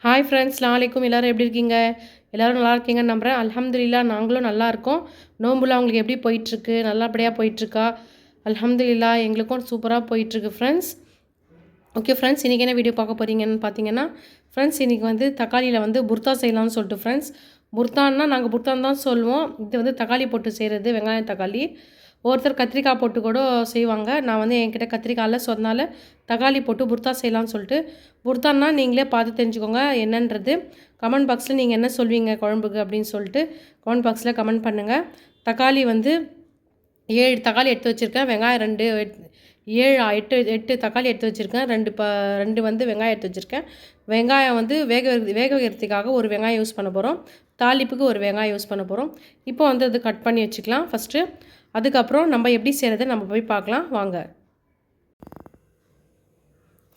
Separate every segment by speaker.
Speaker 1: Hi friends, அஸ்ஸலாமு எல்லோரும் எப்படி இருக்கீங்க? எல்லோரும் நல்லா இருக்கீங்கன்னு நம்புகிறேன். அல்ஹம்துலில்லாஹ் நாங்களும் நல்லா இருக்கோம். நோன்புலாம் உங்களுக்கு எப்படி போயிட்டுருக்கு? நல்லபடியாக போயிட்டுருக்கா? அல்ஹம்துலில்லாஹ் எங்களுக்கும் சூப்பராக போயிட்டுருக்கு ஃப்ரெண்ட்ஸ். ஓகே ஃப்ரெண்ட்ஸ், இன்றைக்கி என்ன வீடியோ பார்க்க போகிறீங்கன்னு பார்த்தீங்கன்னா, ஃப்ரெண்ட்ஸ் இன்றைக்கி வந்து தக்காளியில் வந்து புர்தா செய்யலாம்னு சொல்லிட்டு ஃப்ரெண்ட்ஸ். புர்தான்னா நாங்கள் புர்தான் தான் சொல்லுவோம். இது வந்து தக்காளி போட்டு செய்கிறது, வெங்காயம் தக்காளி. ஒருத்தர் கத்திரிக்காய் போட்டு கூட செய்வாங்க. நான் வந்து என்கிட்ட கத்திரிக்காய் இல்லை, ஸோ அதனால் தக்காளி போட்டு புர்தா செய்யலாம்னு சொல்லிட்டு. புர்தான்னா நீங்களே பார்த்து தெரிஞ்சுக்கோங்க என்னன்றது. கமெண்ட் பாக்ஸில் நீங்கள் என்ன சொல்வீங்க குழம்புக்கு அப்படின்னு சொல்லிட்டு கமெண்ட் பாக்ஸில் கமெண்ட் பண்ணுங்கள். தக்காளி வந்து 7 தக்காளி எடுத்து வச்சுருக்கேன். வெங்காயம் 2 8 தக்காளி எடுத்து வச்சுருக்கேன். 2 வந்து வெங்காயம் எடுத்து வச்சுருக்கேன். வெங்காயம் வந்து வேக வைக்கிறதுக்காக ஒரு வெங்காயம் யூஸ் பண்ண போகிறோம். தாளிப்புக்கு ஒரு வெங்காயம் யூஸ் பண்ண போகிறோம். இப்போ வந்து அது கட் பண்ணி வச்சுக்கலாம் ஃபஸ்ட்டு. அதுக்கப்புறம் நம்ம எப்படி செய்கிறத நம்ம போய் பார்க்கலாம் வாங்க.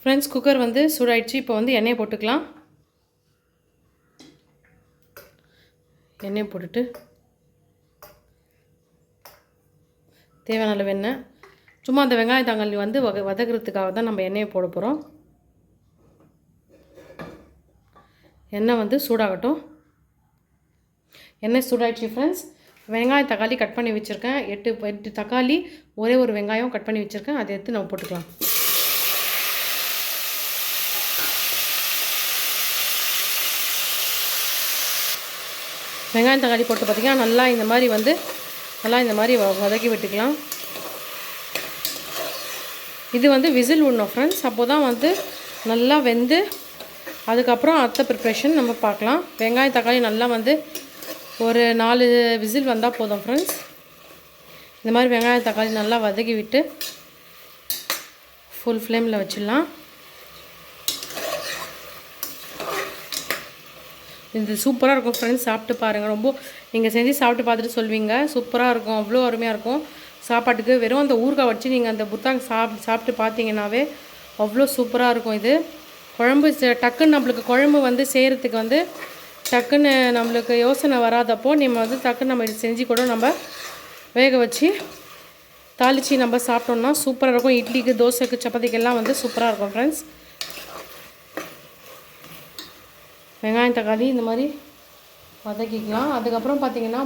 Speaker 1: ஃப்ரெண்ட்ஸ், குக்கர் வந்து சூடாயிடுச்சு. இப்போ வந்து எண்ணெயை போட்டுக்கலாம். எண்ணெயை போட்டுட்டு தேவையான அளவு எண்ணெய். சும்மா அந்த வெங்காய தக்காளி வந்து வதக்கிறதுக்காக தான் நம்ம எண்ணெயை போட போகிறோம். எண்ணெய் வந்து சூடாகட்டும். எண்ணெய் சூடாயிடுச்சு ஃப்ரெண்ட்ஸ். வெங்காயம் தக்காளி கட் பண்ணி வச்சுருக்கேன். 8 தக்காளி, ஒரே ஒரு வெங்காயம் கட் பண்ணி வச்சுருக்கேன். அதை எடுத்து நம்ம போட்டுக்கலாம். வெங்காயம் தக்காளி போட்டு பார்த்திங்கன்னா நல்லா இந்த மாதிரி வதக்கி விட்டுக்கலாம். இது வந்து விசில் விடணும் ஃப்ரெண்ட்ஸ். அப்போ தான் வந்து நல்லா வெந்து அதுக்கப்புறம் அடுத்த ப்ரிப்ரேஷன் நம்ம பார்க்கலாம். வெங்காயம் தக்காளி நல்லா வந்து ஒரு 4 விசில் வந்தால் போதும் ஃப்ரெண்ட்ஸ். இந்த மாதிரி வெங்காயம் தக்காளி நல்லா வதக்கி விட்டு ஃபுல் ஃப்ளேமில் வச்சிடலாம். இது சூப்பராக இருக்கும் ஃப்ரெண்ட்ஸ். சாப்பிட்டு பாருங்கள். ரொம்ப நீங்கள் செஞ்சு சாப்பிட்டு பார்த்துட்டு சொல்வீங்க சூப்பராக இருக்கும், அவ்வளோ அருமையாக இருக்கும் சாப்பாட்டுக்கு. வெறும் அந்த ஊறுகாய் வச்சு நீங்கள் அந்த புத்தாங்க சாப்பிட்டு பார்த்தீங்கன்னாவே அவ்வளோ சூப்பராக இருக்கும். இது குழம்பு டக்குன்னு நம்மளுக்கு குழம்பு வந்து செய்கிறதுக்கு வந்து டக்குன்னு நம்மளுக்கு யோசனை வராதப்போ நம்ம வந்து டக்குன்னு நம்ம இது செஞ்சு கூட நம்ம வேக வச்சு தாளித்து நம்ம சாப்பிட்டோம்னா சூப்பராக இருக்கும். இட்லிக்கு, தோசைக்கு, சப்பாத்திக்கெல்லாம் வந்து சூப்பராக இருக்கும் ஃப்ரெண்ட்ஸ். வெங்காயம் தக்காளி இந்த மாதிரி வதக்கிக்கலாம். அதுக்கப்புறம் பார்த்திங்கன்னா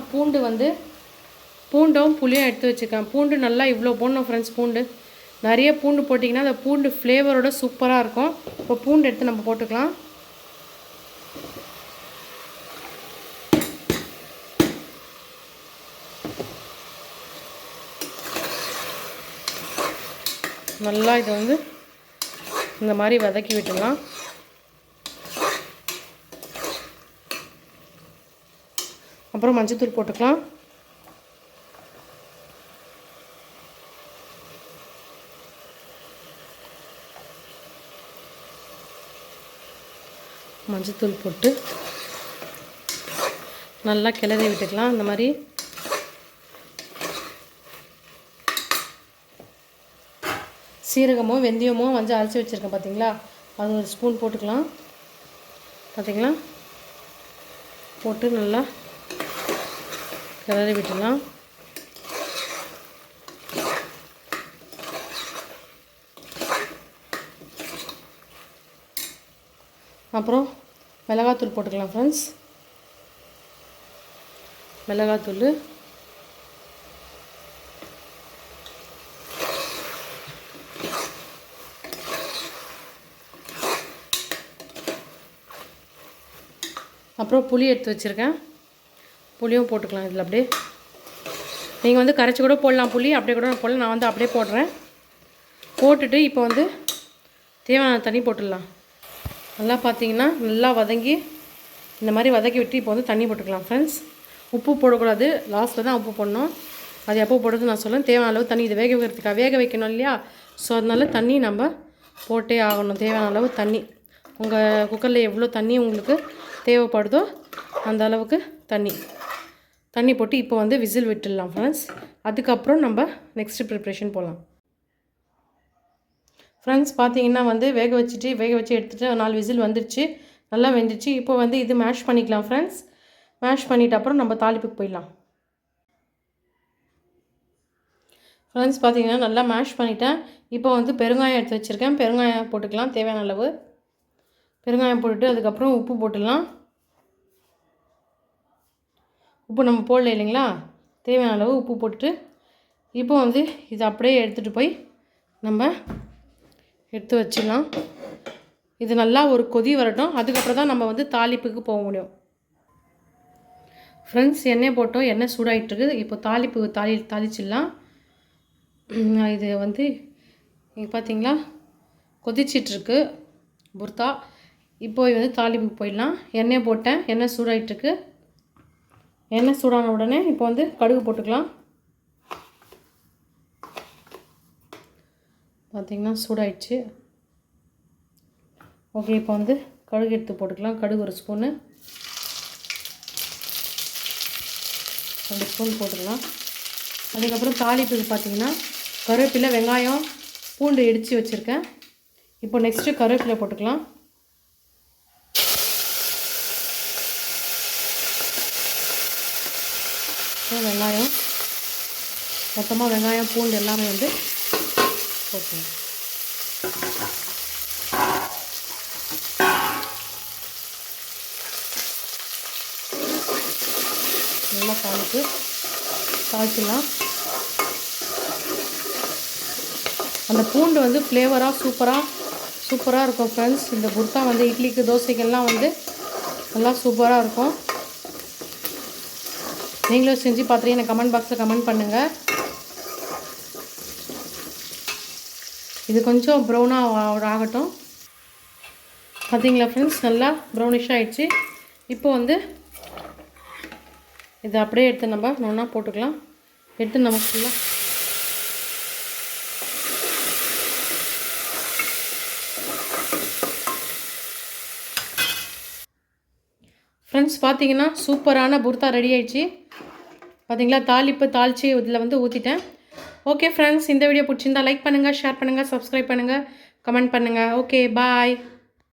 Speaker 1: பூண்டும் புளியும் எடுத்து வச்சுருக்கேன். பூண்டு நல்லா இவ்வளோ போடணும் ஃப்ரெண்ட்ஸ். பூண்டு நிறைய பூண்டு போட்டிங்கன்னா அந்த பூண்டு ஃப்ளேவரோட சூப்பராக இருக்கும். இப்போ பூண்டு எடுத்து நம்ம போட்டுக்கலாம். நல்லா இதை வந்து இந்த மாதிரி வதக்கி விட்டுடலாம். அப்புறம் மஞ்சள்தூள் போட்டுக்கலாம். மஞ்சள்தூள் போட்டு நல்லா கிளறி விட்டுக்கலாம். இந்த மாதிரி சீரகமோ வெந்தயமோ வந்து அரைச்சி வச்சுருக்கேன் பார்த்தீங்களா, அது ஒரு ஸ்பூன் போட்டுக்கலாம். பார்த்தீங்களா, போட்டு நல்லா கிளறி விட்டுடலாம். அப்புறம் மிளகாத்தூள் போட்டுக்கலாம் ஃப்ரெண்ட்ஸ். மிளகாத்தூள், அப்புறம் புளி எடுத்து வச்சுருக்கேன். புளியும் போட்டுக்கலாம் இதில். அப்படியே நீங்கள் வந்து கரைச்சி கூட போடலாம், புளி அப்படியே கூட போடலாம். நான் வந்து அப்படியே போடுறேன். போட்டுட்டு இப்போ வந்து தேவையான தண்ணி போட்டுடலாம். நல்லா பார்த்தீங்கன்னா நல்லா வதங்கி இந்த மாதிரி வதக்கி விட்டு இப்போ வந்து தண்ணி போட்டுக்கலாம் ஃப்ரெண்ட்ஸ். உப்பு போடக்கூடாது, லாஸ்ட்டில் தான் உப்பு போடணும். அது எப்போ போடுறது நான் சொல்லேன். தேவையான அளவு தண்ணி, இது வேக வைக்கணும் இல்லையா, ஸோ அதனால தண்ணி நம்ம போட்டே ஆகணும். தேவையான அளவு தண்ணி, உங்கள் குக்கரில் எவ்வளோ தண்ணி உங்களுக்கு தேவைப்படுதோ அந்த அளவுக்கு தண்ணி போட்டு இப்போ வந்து விசில் விட்டுடலாம் ஃப்ரெண்ட்ஸ். அதுக்கப்புறம் நம்ம நெக்ஸ்ட்டு ப்ரிப்ரேஷன் போகலாம் ஃப்ரெண்ட்ஸ். பார்த்தீங்கன்னா வந்து வேக வச்சு எடுத்துகிட்டு 4 விசில் வந்துடுச்சு, நல்லா வெந்துடுச்சு. இப்போ வந்து இது மேஷ் பண்ணிக்கலாம் ஃப்ரெண்ட்ஸ். மேஷ் பண்ணிவிட்டு அப்புறம் நம்ம தாளிப்புக்கு போயிடலாம் ஃப்ரெண்ட்ஸ். பார்த்தீங்கன்னா நல்லா மேஷ் பண்ணிவிட்டேன். இப்போ வந்து பெருங்காயம் எடுத்து வச்சுருக்கேன். பெருங்காயம் போட்டுக்கலாம் தேவையான அளவு. பெருங்காயம் போட்டுட்டு அதுக்கப்புறம் உப்பு போட்டுடலாம். உப்பு நம்ம போடல இல்லைங்களா, தேவையான அளவு உப்பு போட்டுட்டு இப்போ வந்து இதை அப்படியே எடுத்துகிட்டு போய் நம்ம எடுத்து வச்சிடலாம். இது நல்லா ஒரு கொதி வரட்டும். அதுக்கப்புறம் தான் நம்ம வந்து தாளிப்புக்கு போக முடியும். ஃப்ரெண்ட்ஸ், எண்ணெய் போட்டோம், எண்ணெய் சூடாகிட்டுருக்கு. இப்போ தாளிப்பு தாளிச்சிடலாம். இது வந்து நீங்கள் பார்த்தீங்களா கொதிச்சிட்ருக்கு புர்தா. இப்போ வந்து தாளிப்புக்கு போயிடலாம். எண்ணெய் போட்டேன், எண்ணெய் சூடாகிட்டுருக்கு. எண்ணெய் சூடான உடனே இப்போ வந்து கடுகு போட்டுக்கலாம். பார்த்திங்கன்னா சூடாயிடுச்சு. ஓகே, இப்போ வந்து கடுகு எடுத்து போட்டுக்கலாம். கடுகு 1 ஸ்பூனு, 2 ஸ்பூன் போட்டுக்கலாம். அதுக்கப்புறம் தாளிப்புக்கு பார்த்திங்கன்னா கருவேப்பிலை, வெங்காயம், பூண்டு இடித்து வச்சுருக்கேன். இப்போ நெக்ஸ்ட்டு கருவேப்பிலை போட்டுக்கலாம். வெங்காயம் மொத்தமாக வெங்காயம் பூண்டு எல்லாமே வந்து போட்டுக்கலாம். நல்லா தாளிச்சிடலாம். அந்த பூண்டு வந்து ஃப்ளேவராக சூப்பராக இருக்கும் ஃப்ரெண்ட்ஸ். இந்த புர்தா வந்து இட்லிக்கு தோசைக்கெல்லாம் வந்து நல்லா சூப்பராக இருக்கும். நீங்களும் செஞ்சு பார்த்துட்டு எனக்கு கமெண்ட் பாக்ஸில் கமெண்ட் பண்ணுங்கள். இது கொஞ்சம் ப்ரௌனாக ஆகட்டும். பார்த்தீங்களா ஃப்ரெண்ட்ஸ், நல்லா ப்ரௌனிஷாக ஆகிடுச்சு. இப்போ வந்து இதை அப்படியே எடுத்து நம்ம ஒன்றா போட்டுக்கலாம். எடுத்து நம்ம ஃபுல்லாக ஃப்ரெண்ட்ஸ் பார்த்தீங்கன்னா சூப்பரான புர்தா ரெடி ஆயிடுச்சு. பார்த்தீங்களா, தாளிச்சு இதில் வந்து ஊற்றிட்டேன். ஓகே ஃப்ரெண்ட்ஸ், இந்த வீடியோ பிடிச்சிருந்தா லைக் பண்ணுங்கள், ஷேர் பண்ணுங்கள், சப்ஸ்கிரைப் பண்ணுங்கள், கமெண்ட் பண்ணுங்கள். ஓகே, பாய்.